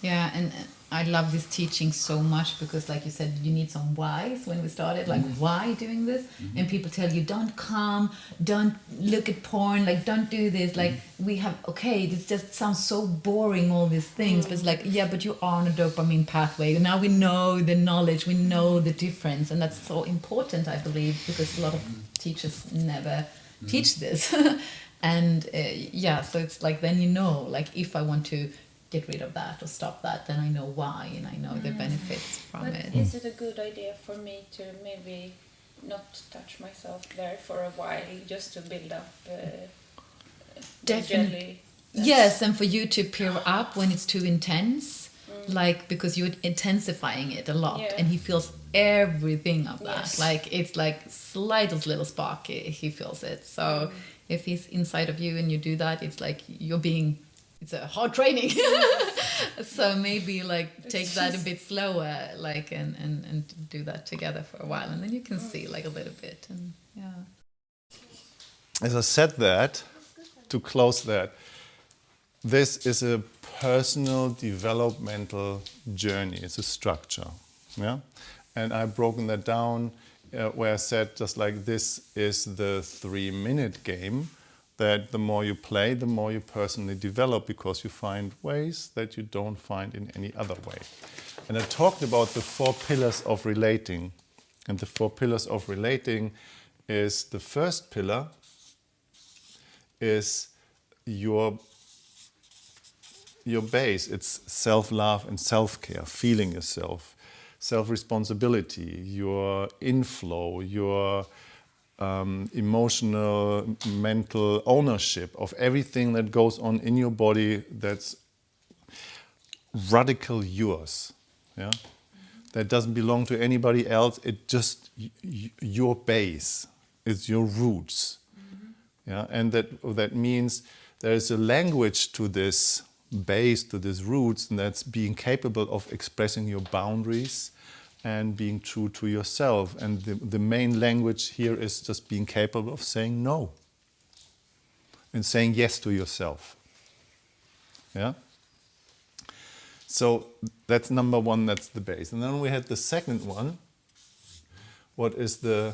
Yeah, and I love this teaching so much because, like you said, you need some whys when we started. Like, why doing this? And people tell you, don't come, don't look at porn, like, don't do this. Like, we have, okay, this just sounds so boring, all these things. But it's like, yeah, but you are on a dopamine pathway. Now we know the knowledge, we know the difference. And that's so important, I believe, because a lot of teachers never teach this. And so it's like, then like, if I want to get rid of that or stop that, then I know why and I know the benefits from it. Is it a good idea for me to maybe not touch myself there for a while, just to build up Definitely. Yes, and for you to peer up when it's too intense, like, because you're intensifying it a lot, and he feels everything of that. Yes. Like, it's like slightest little spark, he feels it. So if he's inside of you and you do that, it's like it's a hard training. So maybe like take that a bit slower, like, and do that together for a while, and then you can see like a little bit. And as I said that, to close that, this is a personal developmental journey. It's a structure, and I've broken that down where I said just like this is the 3-minute game, that the more you play, the more you personally develop, because you find ways that you don't find in any other way. And I talked about the 4 pillars of relating. And the 4 pillars of relating is, the first pillar is your base. It's self-love and self-care, feeling yourself, self-responsibility, your inflow, your emotional, mental ownership of everything that goes on in your body that's radical yours, that doesn't belong to anybody else. It just your base, it's your roots, and that means there is a language to this base, to these roots, and that's being capable of expressing your boundaries and being true to yourself. And the main language here is just being capable of saying no and saying yes to yourself. So that's number 1, that's the base. And then we had the second one. What is the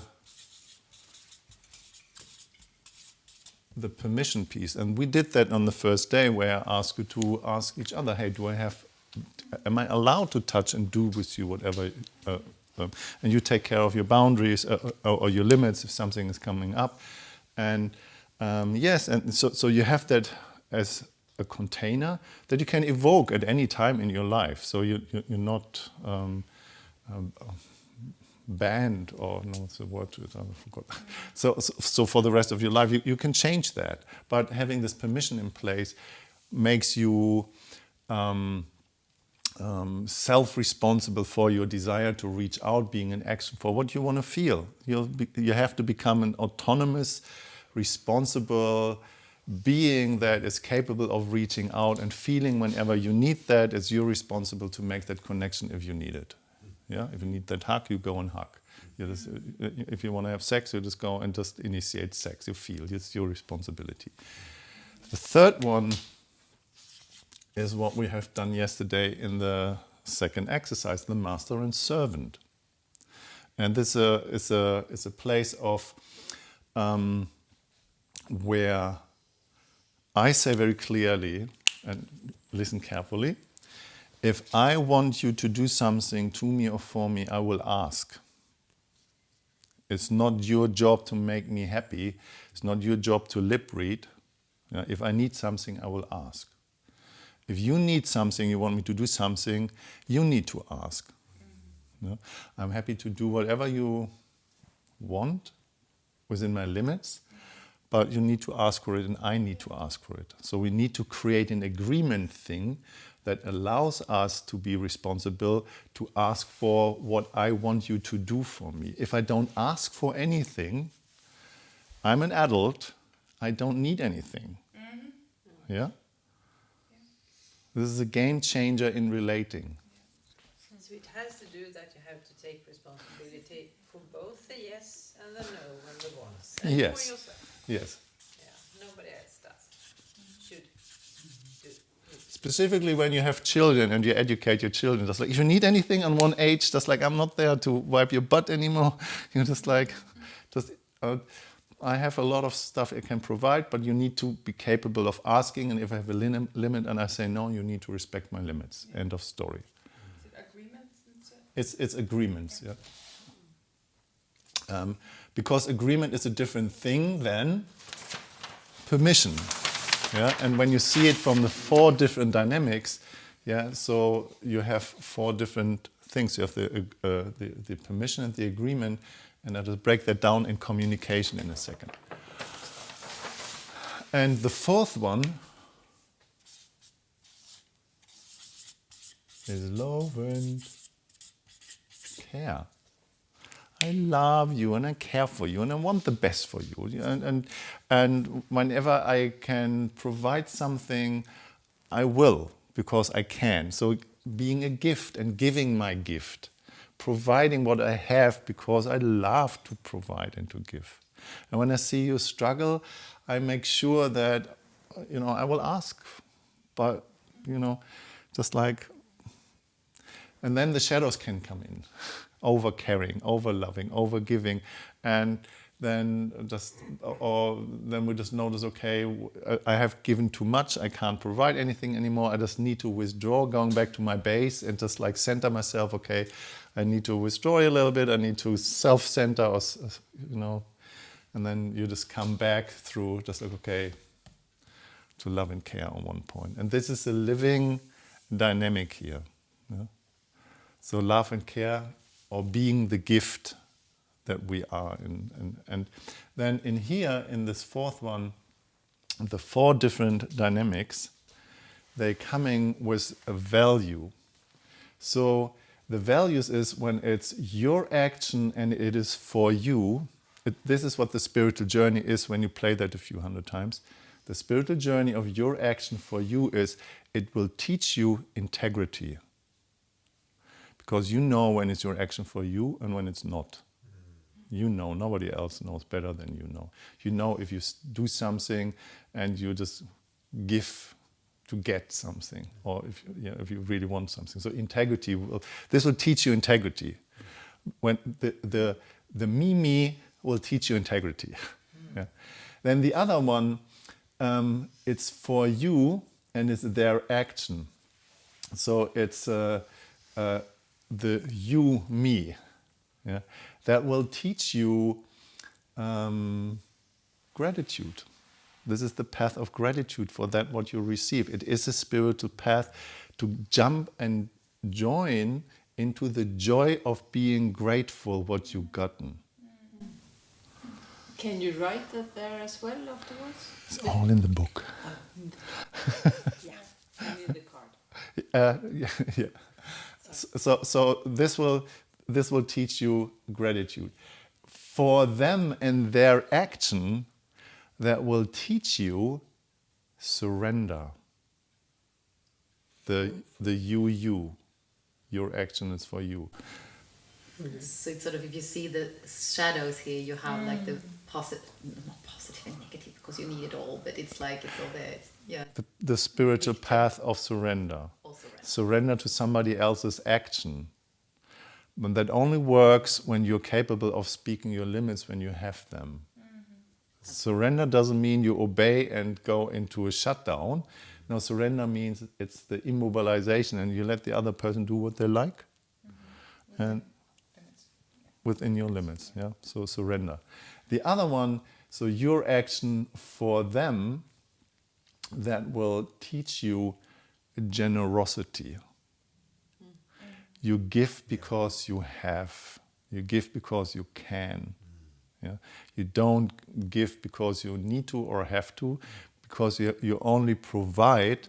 permission piece? And we did that on the first day, where I asked you to ask each other, hey, am I allowed to touch and do with you whatever, and you take care of your boundaries or your limits if something is coming up. And yes, and so you have that as a container that you can evoke at any time in your life. So you're not banned, or no, what's the word to it? I forgot. So for the rest of your life, you can change that. But having this permission in place makes you self-responsible for your desire to reach out, being in action for what you want to feel. You have to become an autonomous, responsible being that is capable of reaching out and feeling whenever you need that. It's you're responsible to make that connection if you need it. Yeah, if you need that hug, you go and hug. If you want to have sex, you just go and just initiate sex. You feel it's your responsibility. The third one is what we have done yesterday in the second exercise, the master and servant. And this is a place of where I say very clearly, and listen carefully, if I want you to do something to me or for me, I will ask. It's not your job to make me happy. It's not your job to lip read. If I need something, I will ask. If you need something, you want me to do something, you need to ask. I'm happy to do whatever you want within my limits, but you need to ask for it and I need to ask for it. So we need to create an agreement thing that allows us to be responsible to ask for what I want you to do for me. If I don't ask for anything, I'm an adult, I don't need anything. Yeah? This is a game changer in relating. So it has to do that you have to take responsibility for both the yes and the no and the wants. And Yes. for yourself. Yes. Yeah, nobody else does. Should do. Specifically when you have children and you educate your children, just like if you need anything on one age, just like I'm not there to wipe your butt anymore. You're just like, I have a lot of stuff I can provide, but you need to be capable of asking. And if I have a limit and I say no, you need to respect my limits. Yeah. End of story. Is it agreements? It's agreements, yeah. Because agreement is a different thing than permission. Yeah, and when you see it from the 4 different dynamics, yeah, so you have 4 different things. You have the permission and the agreement, and I'll just break that down in communication in a second. And the 4th one is love and care. I love you and I care for you and I want the best for you. And whenever I can provide something, I will, because I can. So being a gift and giving my gift, providing what I have because I love to provide and to give. And when I see you struggle, I make sure that, I will ask, but, just like, and then the shadows can come in. Over caring, over loving, over giving, and then we just notice, okay, I have given too much, I can't provide anything anymore, I just need to withdraw, going back to my base and just like center myself, okay, I need to withdraw a little bit, I need to self-center, and then you just come back through just like, okay, to love and care on one point. And this is a living dynamic here. Yeah? So love and care, or being the gift that we are. And then in here, in this 4th one, the 4 different dynamics, they're coming with a value. So the values is when it's your action and it is for you. This is what the spiritual journey is when you play that a few hundred times. The spiritual journey of your action for you is it will teach you integrity. Because you know when it's your action for you and when it's not. You know, nobody else knows better than you know. You know if you do something and you just give to get something, or if you really want something. So integrity, this will teach you integrity. When the me will teach you integrity. Yeah. Then the other one, it's for you and it's their action. So it's the you, me, yeah, that will teach you gratitude. This is the path of gratitude for that what you receive. It is a spiritual path to jump and join into the joy of being grateful what you've gotten. Can you write that there as well afterwards? It's all in the book. Yeah, I need the card. Yeah. So this will teach you gratitude. For them and their action, that will teach you surrender. The you. Your action is for you. So it's sort of, if you see the shadows here, you have like the positive, not positive and negative, because you need it all, but it's like it's all there. Yeah. The spiritual path of surrender. Surrender to somebody else's action. But that only works when you're capable of speaking your limits when you have them. Surrender doesn't mean you obey and go into a shutdown. No, surrender means it's the immobilization, and you let the other person do what they like. And within your limits, yeah. So surrender. The other one, so your action for them, that will teach you generosity. You give because you have. You give because you can. Yeah. You don't give because you need to or have to, because you only provide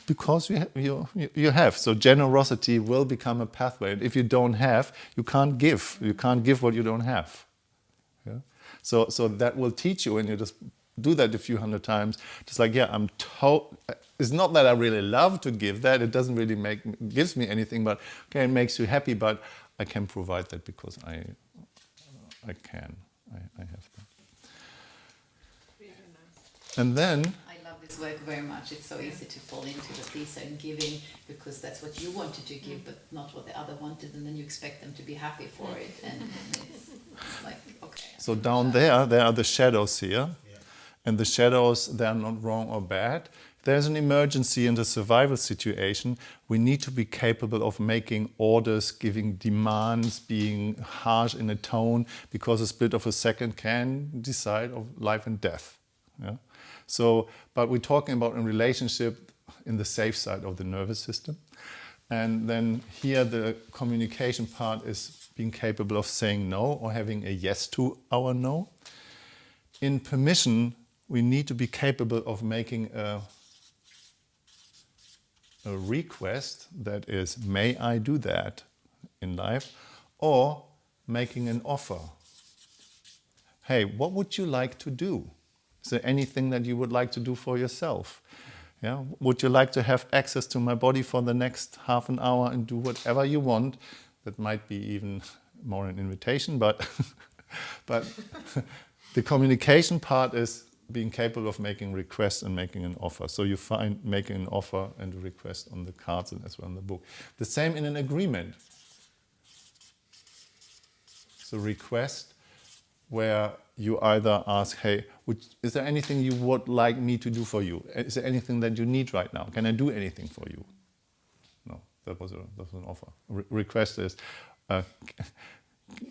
because you have. So generosity will become a pathway. And if you don't have, you can't give. You can't give what you don't have. Yeah? So that will teach you, and you just do that a few hundred times. Just like, yeah, it's not that I really love to give that. It doesn't really gives me anything, but okay, it makes you happy, but I can provide that because I can. I have that. Really nice. And then I love this work very much. It's so easy to fall into the pleaser and giving because that's what you wanted to give, but not what the other wanted, and then you expect them to be happy for it, and it's like, okay. So down there are the shadows here, and the shadows, they are not wrong or bad. If there's an emergency in the survival situation, we need to be capable of making orders, giving demands, being harsh in a tone, because a split of a second can decide of life and death. Yeah? So, but we're talking about a relationship in the safe side of the nervous system. And then here the communication part is being capable of saying no or having a yes to our no. In permission, we need to be capable of making a request that is, may I do that in life, or making an offer. Hey, what would you like to do? Is there anything that you would like to do for yourself? Yeah? Would you like to have access to my body for the next half an hour and do whatever you want? That might be even more an invitation, but but the communication part is being capable of making requests and making an offer. So you find making an offer and a request on the cards and as well in the book. The same in an agreement. So request where you either ask, hey, is there anything you would like me to do for you? Is there anything that you need right now? Can I do anything for you? No, that was an offer. Request is,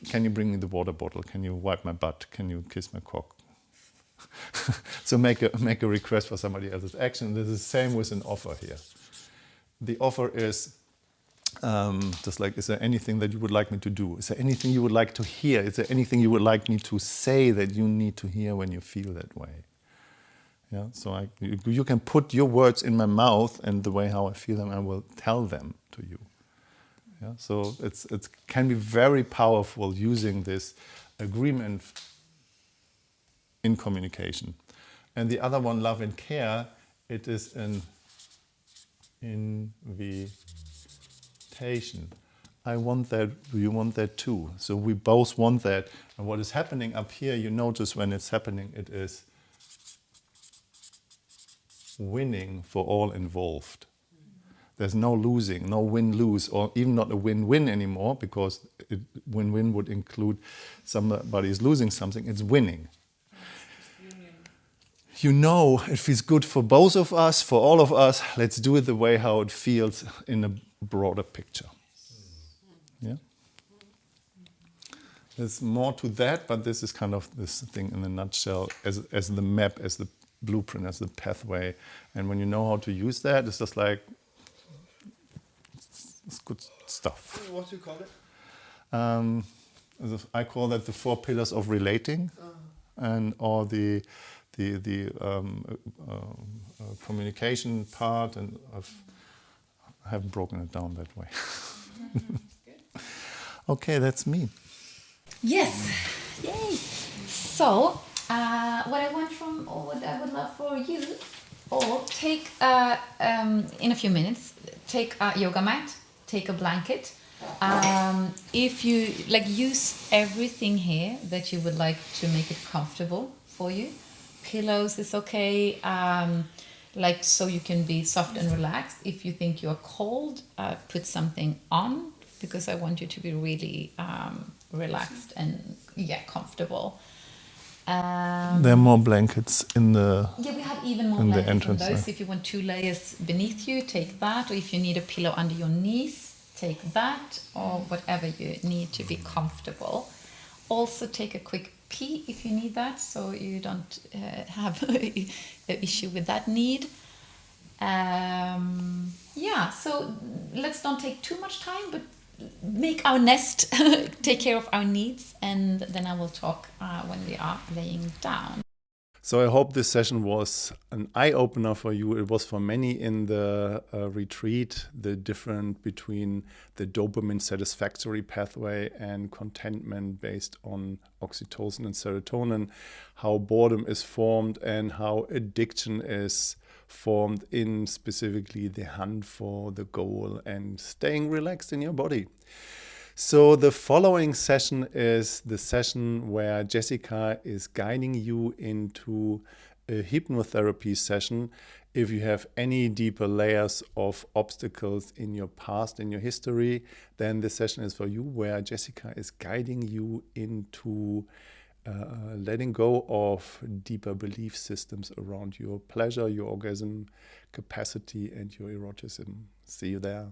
can you bring me the water bottle? Can you wipe my butt? Can you kiss my cock? So make a request for somebody else's action. This is the same with an offer here. The offer is just like, is there anything that you would like me to do? Is there anything you would like to hear? Is there anything you would like me to say that you need to hear when you feel that way? Yeah. So you can put your words in my mouth, and the way how I feel them, I will tell them to you. Yeah. So it can be very powerful using this agreement in communication. And the other one, love and care, it is an invitation. I want that, you want that too. So we both want that. And what is happening up here, you notice when it's happening, it is winning for all involved. There's no losing, no win-lose, or even not a win-win anymore, because win-win would include somebody is losing something, it's winning. You know, it feels good for both of us, for all of us. Let's do it the way how it feels in a broader picture. Yeah? There's more to that, but this is kind of this thing in a nutshell, as the map, as the blueprint, as the pathway. And when you know how to use that, it's just like It's good stuff. What do you call it? I call that the 4 pillars of relating, and or the communication part, and I haven't broken it down that way. Okay, that's me. Yes, yay! So, what I want from, or what I would love for you, or take in a few minutes, take a yoga mat, take a blanket. If you like, use everything here that you would like to make it comfortable for you. Pillows is okay, like so you can be soft and relaxed. If you think you're cold, put something on, because I want you to be really relaxed and comfortable. There are more blankets in the we have even more in the blankets on entrance those. there. If you want 2 layers beneath you, take that. Or if you need a pillow under your knees, take that. Or whatever you need to be comfortable. Also take a quick pee if you need that, so you don't have an issue with that need. So let's don't take too much time, but make our nest, take care of our needs, and then I will talk when we are laying down. So I hope this session was an eye-opener for you. It was for many in the retreat, the difference between the dopamine satisfactory pathway and contentment based on oxytocin and serotonin, how boredom is formed and how addiction is formed in specifically the hunt for the goal and staying relaxed in your body. So the following session is the session where Jessica is guiding you into a hypnotherapy session. If you have any deeper layers of obstacles in your past, in your history, then this session is for you, where Jessica is guiding you into letting go of deeper belief systems around your pleasure, your orgasm capacity, and your eroticism. See you there.